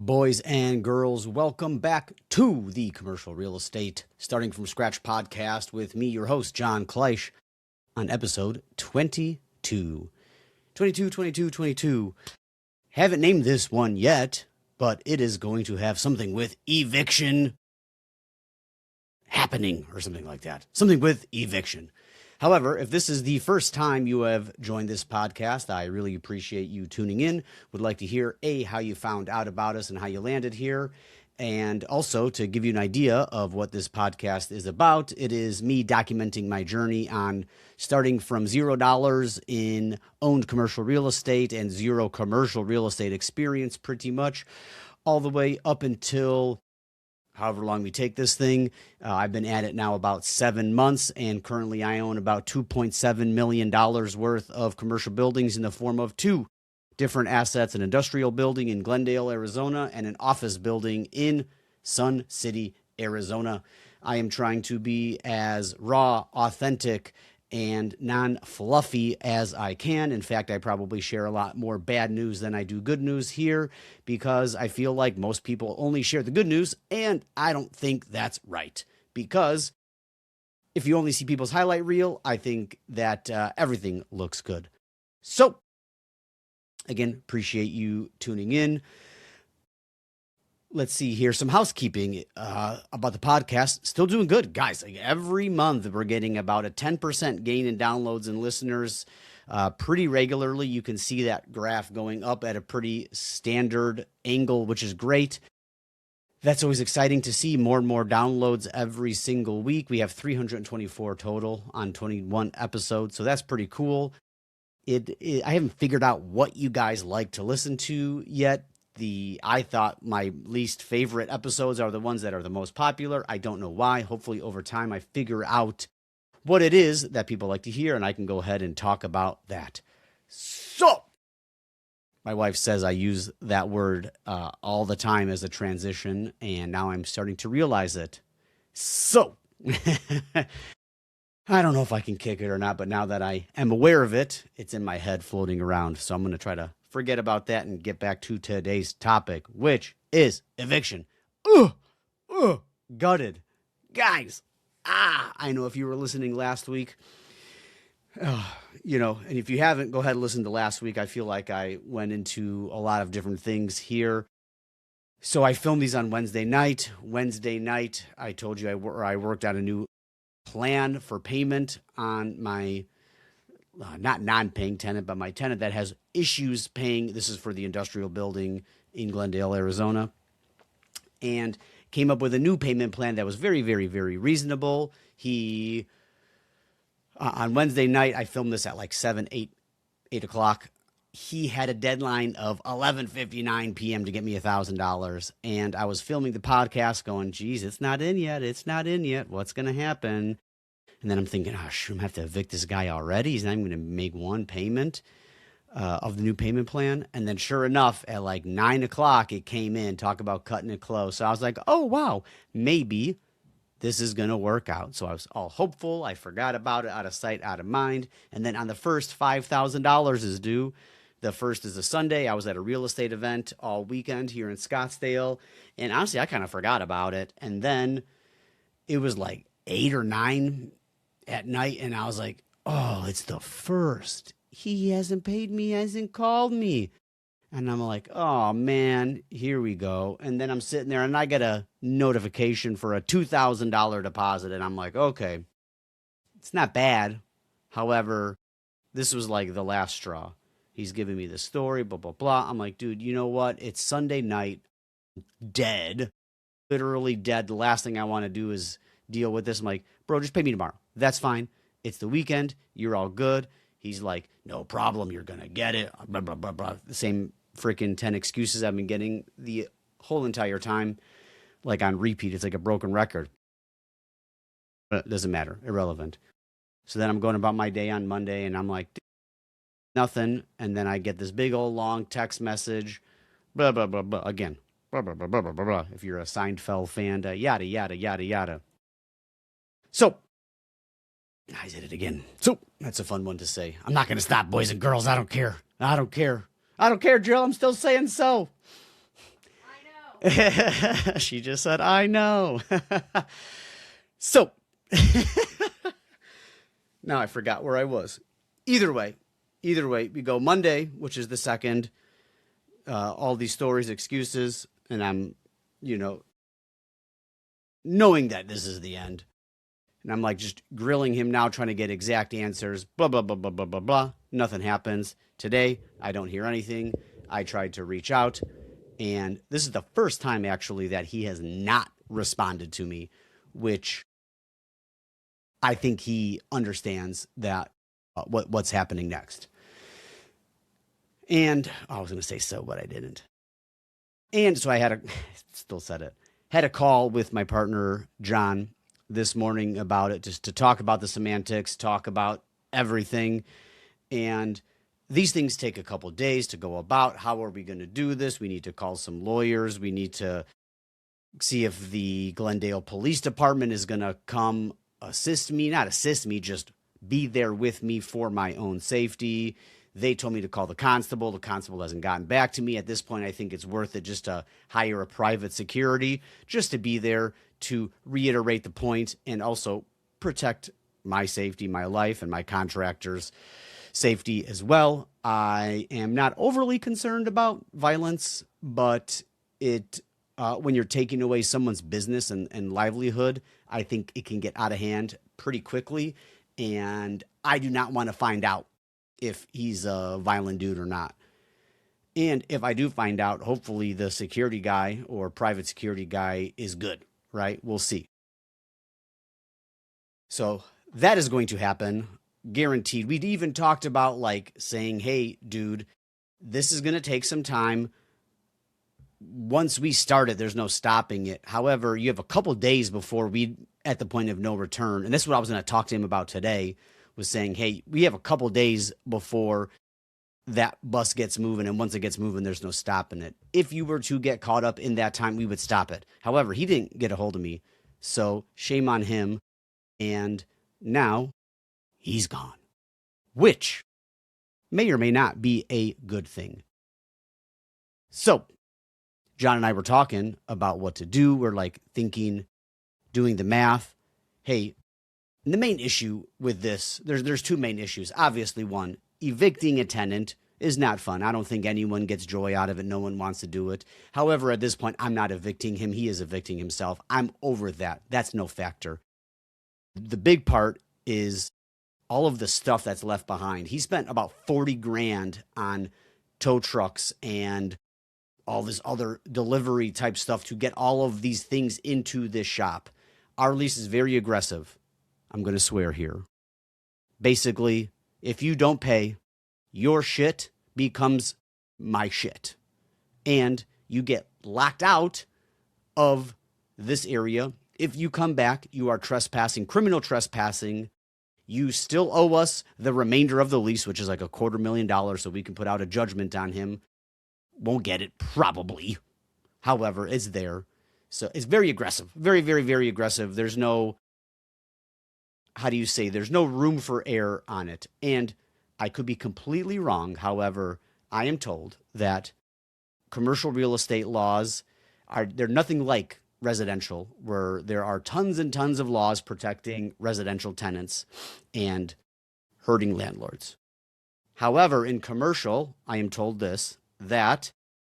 Boys and girls, welcome back to the Commercial Real Estate Starting From Scratch podcast with me, your host, John Kleisch, on episode 22. 22. Haven't named this one yet, but it is going to have something with eviction happening or something like that. Something with eviction. However, if this is the first time you have joined this podcast, I really appreciate you tuning in. Would like to hear, how you found out about us and how you landed here. And also to give you an idea of what this podcast is about, it is me documenting my journey on starting from $0 in owned commercial real estate and zero commercial real estate experience pretty much, all the way up until however long we take this thing. I've been at it now about 7 months, and currently I own about $2.7 million worth of commercial buildings in the form of two different assets, an industrial building in Glendale, Arizona, and an office building in Sun City, Arizona. I am trying to be as raw, authentic, and non-fluffy as I can. In fact, I probably share a lot more bad news than I do good news here because I feel like most people only share the good news, and I don't think that's right. Because if you only see people's highlight reel, I think that everything looks good. So, again, appreciate you tuning in. Let's see here. Some housekeeping about the podcast. Still doing good, guys. Like every month, we're getting about a 10% gain in downloads and listeners pretty regularly. You can see that graph going up at a pretty standard angle, which is great. That's always exciting to see more and more downloads every single week. We have 324 total on 21 episodes, so that's pretty cool. I haven't figured out what you guys like to listen to yet. I thought my least favorite episodes are the ones that are the most popular. I don't know why. Hopefully over time I figure out what it is that people like to hear, and I can go ahead and talk about that. So, my wife says I use that word all the time as a transition, and now I'm starting to realize it. So, I don't know if I can kick it or not, but now that I am aware of it, it's in my head floating around. So I'm going to try to forget about that and get back to today's topic, which is eviction. Gutted. Guys, I know if you were listening last week, and if you haven't, go ahead and listen to last week. I feel like I went into a lot of different things here. So I filmed these on Wednesday night. I told you I worked out a new plan for payment on my not non-paying tenant, but my tenant that has issues paying. This is for the industrial building in Glendale, Arizona, and came up with a new payment plan that was very, very, very reasonable. On Wednesday night, I filmed this at like 8 o'clock. He had a deadline of 11:59 p.m. to get me $1,000, and I was filming the podcast going, geez, it's not in yet. What's going to happen? And then I'm thinking, I'm going to have to evict this guy already. He's not even going to make one payment of the new payment plan. And then sure enough, at like 9 o'clock, it came in. Talk about cutting it close. So I was like, oh, wow, maybe this is going to work out. So I was all hopeful. I forgot about it, out of sight, out of mind. And then on the first, $5,000 is due. The first is a Sunday. I was at a real estate event all weekend here in Scottsdale. And honestly, I kind of forgot about it. And then it was like 8 or 9 at night, and I was like, oh, it's the first. He hasn't paid me, hasn't called me. And I'm like, oh, man, here we go. And then I'm sitting there, and I get a notification for a $2,000 deposit, and I'm like, okay, it's not bad. However, this was like the last straw. He's giving me the story, blah, blah, blah. I'm like, dude, you know what? It's Sunday night, dead, literally dead. The last thing I want to do is deal with this. I'm like, bro, just pay me tomorrow. That's fine. It's the weekend. You're all good. He's like, no problem. You're going to get it. Blah, blah, blah, blah. The same freaking 10 excuses I've been getting the whole entire time, like on repeat. It's like a broken record. But it doesn't matter. Irrelevant. So then I'm going about my day on Monday, and I'm like, nothing. And then I get this big old long text message, blah, blah, blah, blah. Again, blah, blah, blah, blah, blah, blah. If you're a Seinfeld fan, yada, yada, yada, yada. So, I did it again. So, that's a fun one to say. I'm not going to stop, boys and girls. I don't care. I don't care, Jill. I'm still saying so. I know. She just said, I know. So now I forgot where I was. Either way, we go Monday, which is the 2nd. All these stories, excuses, and I'm, knowing that this is the end. And I'm like just grilling him now, trying to get exact answers. Blah, blah, blah, blah, blah, blah, blah. Nothing happens. Today, I don't hear anything. I tried to reach out. And this is the first time, actually, that he has not responded to me, which I think he understands that what's happening next. And I was going to say so, but I didn't. And so I had had a call with my partner, John, this morning about it, just to talk about the semantics, talk about everything. And these things take a couple days to go about. How are we going to do this? We need to call some lawyers. We need to see if the Glendale Police Department is going to come not assist me, just be there with me for my own safety. They told me to call the constable. The constable hasn't gotten back to me. At this point, I think it's worth it just to hire a private security, just to be there to reiterate the point and also protect my safety, my life, and my contractors' safety as well. I am not overly concerned about violence, but when you're taking away someone's business and livelihood, I think it can get out of hand pretty quickly. And I do not want to find out if he's a violent dude or not. And if I do find out, hopefully the security guy or private security guy is good, right? We'll see. So that is going to happen, guaranteed. We'd even talked about saying, hey, dude, this is going to take some time. Once we start it, there's no stopping it. However, you have a couple days before we at the point of no return. And this is what I was going to talk to him about today, was saying, hey, we have a couple days before that bus gets moving. And once it gets moving, there's no stopping it. If you were to get caught up in that time, we would stop it. However, he didn't get a hold of me. So shame on him. And now he's gone, which may or may not be a good thing. So John and I were talking about what to do. We're thinking, doing the math. Hey, the main issue with this, there's two main issues. Obviously, one, evicting a tenant is not fun. I don't think anyone gets joy out of it. No one wants to do it. However, at this point, I'm not evicting him. He is evicting himself. I'm over that. That's no factor. The big part is all of the stuff that's left behind. He spent about $40,000 on tow trucks and all this other delivery type stuff to get all of these things into this shop. Our lease is very aggressive. I'm going to swear here. Basically, if you don't pay, your shit becomes my shit. And you get locked out of this area. If you come back, you are trespassing, criminal trespassing. You still owe us the remainder of the lease, which is $250,000, so we can put out a judgment on him. Won't get it, probably. However, it's there. So it's very aggressive. Very, very, very aggressive. There's no, there's no room for error on it. And I could be completely wrong. However, I am told that commercial real estate laws they're nothing like residential, where there are tons and tons of laws protecting residential tenants and hurting landlords. However, in commercial, I am told that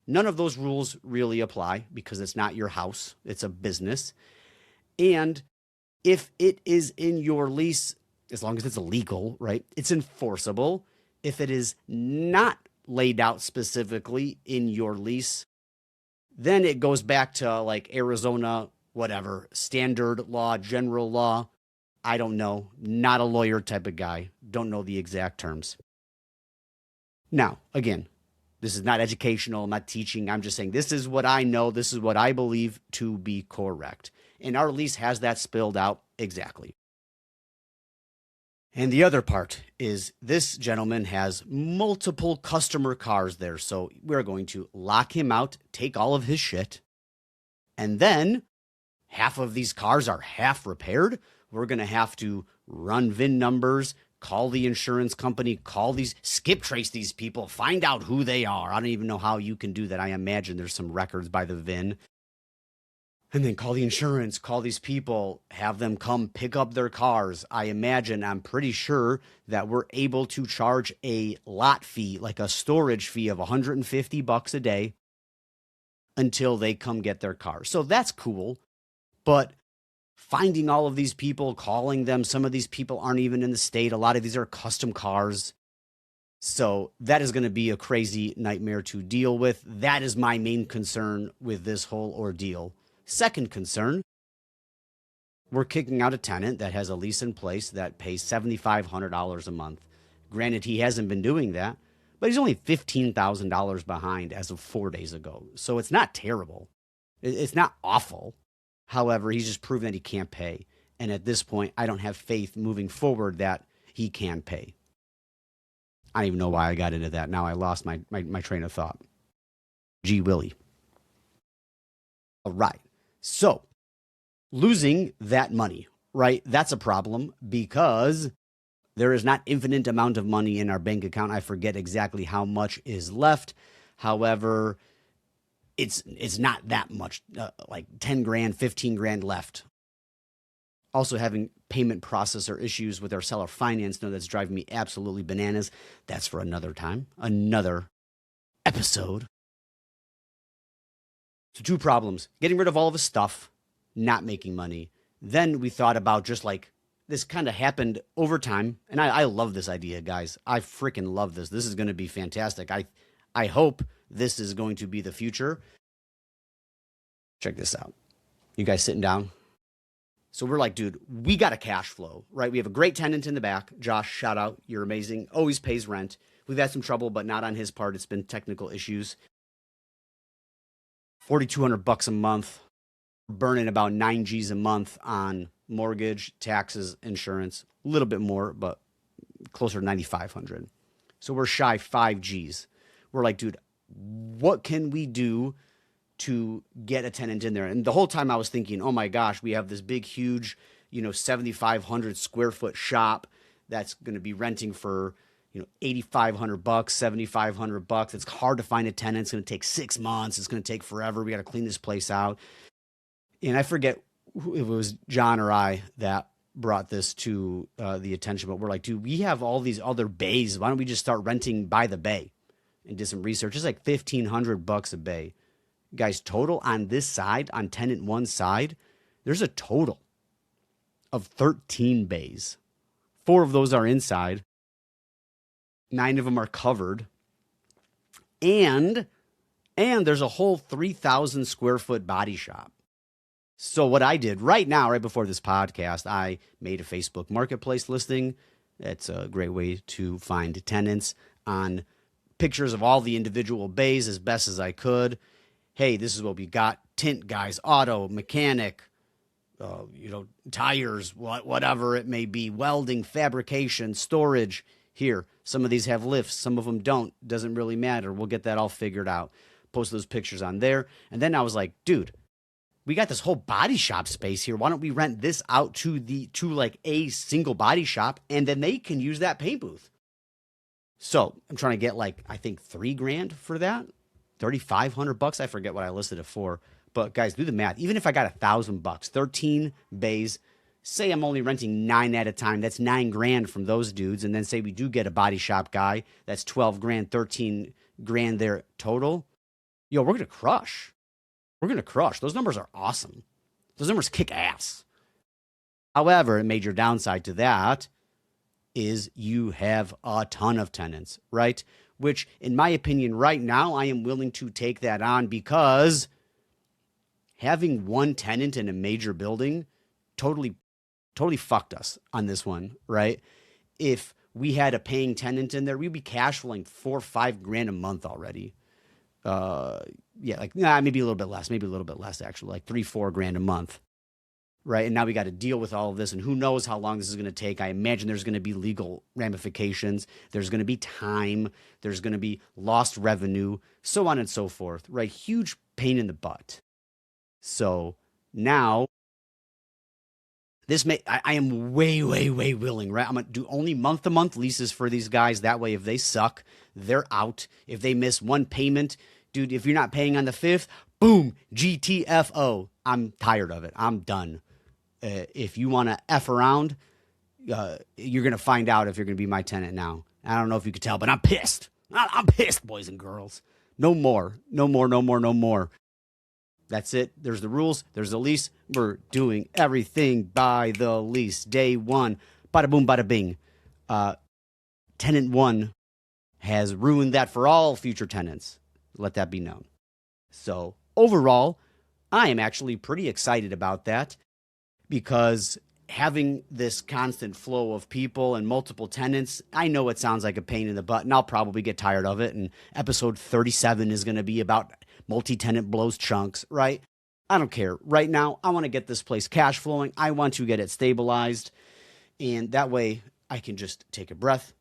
none of those rules really apply because it's not your house. It's a business. And if it is in your lease, as long as it's illegal, right, it's enforceable. If it is not laid out specifically in your lease, then it goes back to Arizona, whatever, standard law, general law. I don't know. Not a lawyer type of guy. Don't know the exact terms. Now, again, this is not educational. I'm not teaching. I'm just saying this is what I know. This is what I believe to be correct. And our lease has that spelled out exactly. And the other part is this gentleman has multiple customer cars there. So we're going to lock him out, take all of his shit. And then half of these cars are half repaired. We're going to have to run VIN numbers, call the insurance company, skip trace these people, find out who they are. I don't even know how you can do that. I imagine there's some records by the VIN. And then call the insurance, call these people, have them come pick up their cars. I'm pretty sure that we're able to charge a lot fee, like a storage fee of $150 a day until they come get their cars. So that's cool. But finding all of these people, calling them, some of these people aren't even in the state. A lot of these are custom cars. So that is going to be a crazy nightmare to deal with. That is my main concern with this whole ordeal. Second concern, we're kicking out a tenant that has a lease in place that pays $7,500 a month. Granted, he hasn't been doing that, but he's only $15,000 behind as of 4 days ago. So it's not terrible. It's not awful. However, he's just proven that he can't pay. And at this point, I don't have faith moving forward that he can pay. I don't even know why I got into that. Now I lost my train of thought. Gee Willie. All right. So losing that money, right? That's a problem because there is not infinite amount of money in our bank account. I forget exactly how much is left. However, it's not that much, like 10 grand, 15 grand left. Also having payment processor issues with our seller finance. No, that's driving me absolutely bananas. That's for another time, another episode. So 2 problems, getting rid of all of his stuff, not making money. Then we thought about just like, this kind of happened over time. And I love this idea, guys. I freaking love this. This is going to be fantastic. I hope this is going to be the future. Check this out. You guys sitting down? So we're like, dude, we got a cash flow, right? We have a great tenant in the back. Josh, shout out. You're amazing. Always pays rent. We've had some trouble, but not on his part. It's been technical issues. $4,200 a month, burning about 9 G's a month on mortgage, taxes, insurance, a little bit more, but closer to 9,500. So we're shy 5 G's. We're like, dude, what can we do to get a tenant in there? And the whole time I was thinking, oh my gosh, we have this big, huge, 7,500 square foot shop that's going to be renting for, $8,500, $7,500. It's hard to find a tenant. It's going to take 6 months. It's going to take forever. We got to clean this place out. And I forget if it was John or I that brought this to the attention, but we're like, dude, we have all these other bays. Why don't we just start renting by the bay? And did some research. It's like $1,500 a bay. Guys, total on this side, on tenant one side, there's a total of 13 bays. 4 of those are inside. 9 of them are covered. And there's a whole 3,000 square foot body shop. So what I did right now, right before this podcast, I made a Facebook marketplace listing. That's a great way to find tenants on pictures of all the individual bays as best as I could. Hey, this is what we got. Tint guys, auto, mechanic, tires, whatever it may be, welding, fabrication, storage. Here, some of these have lifts. Some of them don't. Doesn't really matter. We'll get that all figured out. Post those pictures on there. And then I was like, dude, we got this whole body shop space here. Why don't we rent this out to like a single body shop, and then they can use that paint booth. So I'm trying to get like, I think $3 grand for that. $3,500. I forget what I listed it for. But guys, do the math. Even if I got $1,000, 13 bays, say I'm only renting 9 at a time, that's $9 grand from those dudes. And then say we do get a body shop guy, that's 12 grand, 13 grand there total. Yo, we're going to crush. We're going to crush. Those numbers are awesome. Those numbers kick ass. However, a major downside to that is you have a ton of tenants, right? Which, in my opinion, right now, I am willing to take that on because having one tenant in a major building totally fucked us on this one, right? If we had a paying tenant in there, we'd be cash flowing $4 or $5 grand a month already. Maybe a little bit less, actually, like $3-4 grand a month. Right. And now we got to deal with all of this, and who knows how long this is going to take. I imagine there's going to be legal ramifications. There's going to be time. There's going to be lost revenue, so on and so forth. Right. Huge pain in the butt. So now I am way willing, right? I'm going to do only month-to-month leases for these guys. That way, if they suck, they're out. If they miss one payment, Dude, if you're not paying on the 5th, boom, GTFO. I'm tired of it. I'm done. If you want to F around, you're going to find out if you're going to be my tenant now. I don't know if you could tell, but I'm pissed. I'm pissed, boys and girls. No more. No more, no more, no more. That's it. There's the rules. There's the lease. We're doing everything by the lease. Day one. Bada boom, bada bing. Tenant one has ruined that for all future tenants. Let that be known. So overall, I am actually pretty excited about that because having this constant flow of people and multiple tenants, I know it sounds like a pain in the butt, and I'll probably get tired of it. And episode 37 is going to be about multi-tenant blows chunks, right? I don't care. Right now, I want to get this place cash flowing. I want to get it stabilized. And that way, I can just take a breath,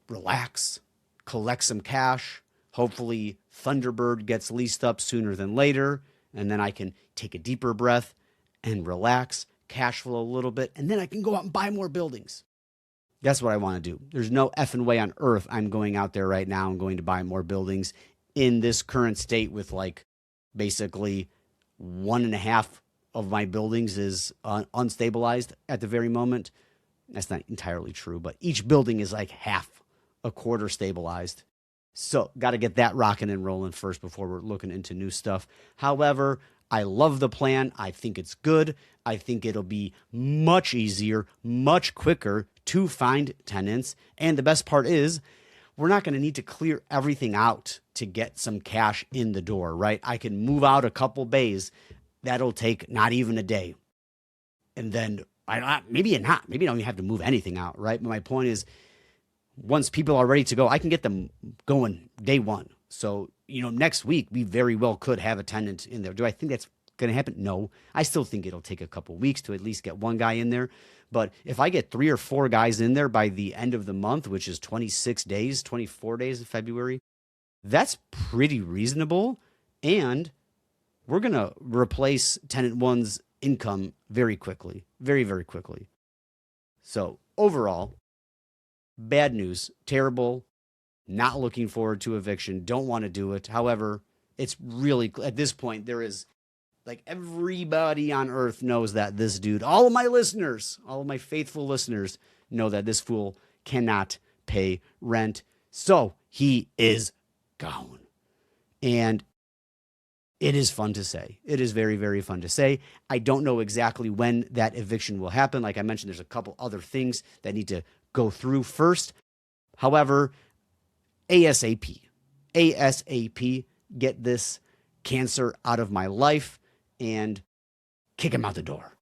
relax, collect some cash. Hopefully, Thunderbird gets leased up sooner than later. And then I can take a deeper breath and relax, cash flow a little bit, and then I can go out and buy more buildings. That's what I want to do. There's no effing way on earth I'm going out there right now and going to buy more buildings in this current state with like basically 1.5 of my buildings is unstabilized at the very moment. That's not entirely true, but each building is like a quarter stabilized. So got to get that rocking and rolling first before we're looking into new stuff. However, I love the plan. I think it's good. I think it'll be much easier, much quicker to find tenants. And the best part is we're not going to need to clear everything out to get some cash in the door, right? I can move out a couple bays. That'll take not even a day. And then maybe I don't even have to move anything out, right? But my point is once people are ready to go, I can get them going day one. So, next week, we very well could have a tenant in there. Do I think that's going to happen? No. I still think it'll take a couple weeks to at least get one guy in there. But if I get 3 or 4 guys in there by the end of the month, which is 26 days, 24 days of February, that's pretty reasonable. And we're going to replace tenant one's income very quickly, very, very quickly. So overall, bad news, terrible. Not looking forward to eviction. Don't want to do it. However, it's really, at this point, there is, like, everybody on earth knows that this dude, all of my listeners, all of my faithful listeners know that this fool cannot pay rent. So he is gone. And it is fun to say. It is very, very fun to say. I don't know exactly when that eviction will happen. Like I mentioned, there's a couple other things that need to go through first. However, ASAP, get this cancer out of my life and kick him out the door.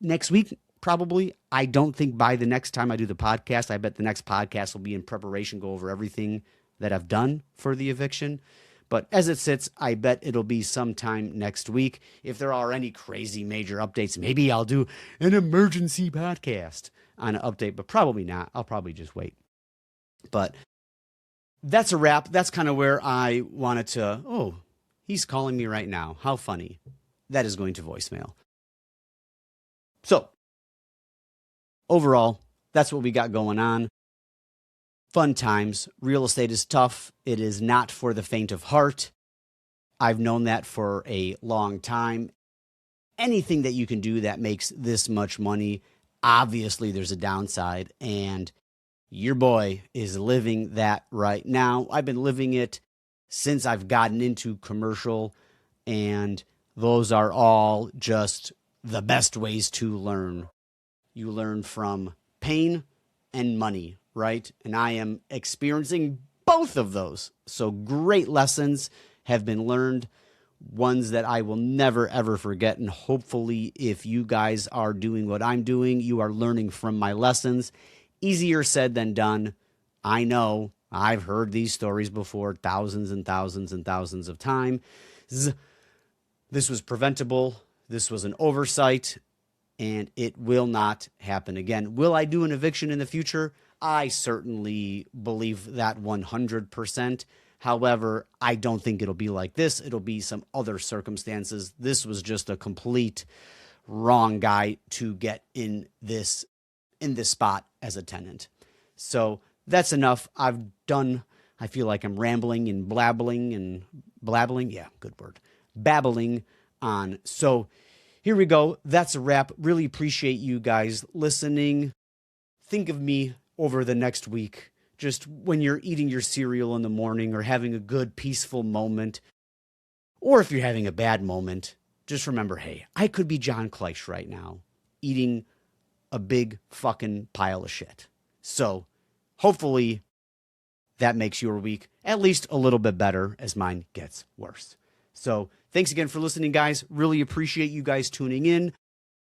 Next week, probably. I don't think by the next time I do the podcast, I bet the next podcast will be in preparation, go over everything that I've done for the eviction. But as it sits, I bet it'll be sometime next week. If there are any crazy major updates, maybe I'll do an emergency podcast on an update, but probably not. I'll probably just wait. But that's a wrap. That's kind of where I wanted to. Oh, he's calling me right now. How funny. That is going to voicemail. So, overall, that's what we got going on. Fun times. Real estate is tough. It is not for the faint of heart. I've known that for a long time. Anything that you can do that makes this much money, obviously there's a downside. And your boy is living that right now. I've been living it since I've gotten into commercial, and those are all just the best ways to learn. You learn from pain and money, right? And I am experiencing both of those. So great lessons have been learned, ones that I will never, ever forget. And hopefully, if you guys are doing what I'm doing, you are learning from my lessons. Easier said than done. I know. I've heard these stories before thousands and thousands and thousands of times. This was preventable. This was an oversight, and it will not happen again. Will I do an eviction in the future? I certainly believe that 100%. However, I don't think it'll be like this. It'll be some other circumstances. This was just a complete wrong guy to get in this spot as a tenant. So that's enough. I've done I feel like I'm rambling and blabbling. Yeah, good word. Babbling on. So here we go. That's a wrap. Really appreciate you guys listening. Think of me over the next week, just when you're eating your cereal in the morning or having a good, peaceful moment. Or if you're having a bad moment, just remember, hey, I could be John Kleisch right now eating a big fucking pile of shit. So hopefully that makes your week at least a little bit better as mine gets worse. So thanks again for listening, guys. Really appreciate you guys tuning in.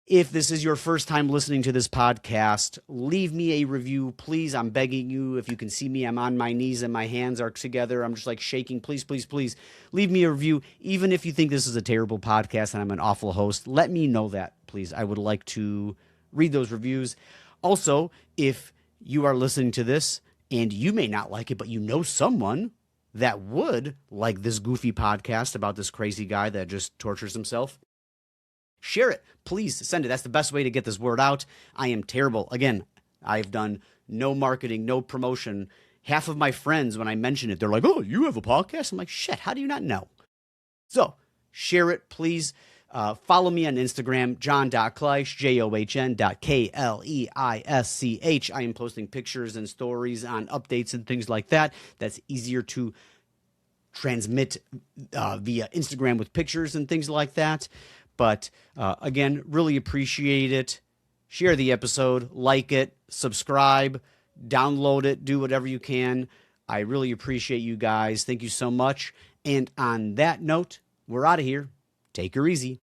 If this is your first time listening to this podcast, leave me a review, please. I'm begging you. If you can see me, I'm on my knees and my hands are together. I'm just like shaking. Please, please, please leave me a review. Even if you think this is a terrible podcast and I'm an awful host, let me know that, please. I would like to read those reviews. Also, if you are listening to this and you may not like it, but you know someone that would like this goofy podcast about this crazy guy that just tortures himself, share it. Please send it. That's the best way to get this word out. I am terrible. Again, I've done no marketing, no promotion. Half of my friends, when I mention it, they're like, oh, you have a podcast? I'm like, shit, how do you not know? So share it, please. Follow me on Instagram, john.kleisch, john.kleisch. I am posting pictures and stories on updates and things like that. That's easier to transmit via Instagram with pictures and things like that. But again, really appreciate it. Share the episode, like it, subscribe, download it, do whatever you can. I really appreciate you guys. Thank you so much. And on that note, we're out of here. Take her easy.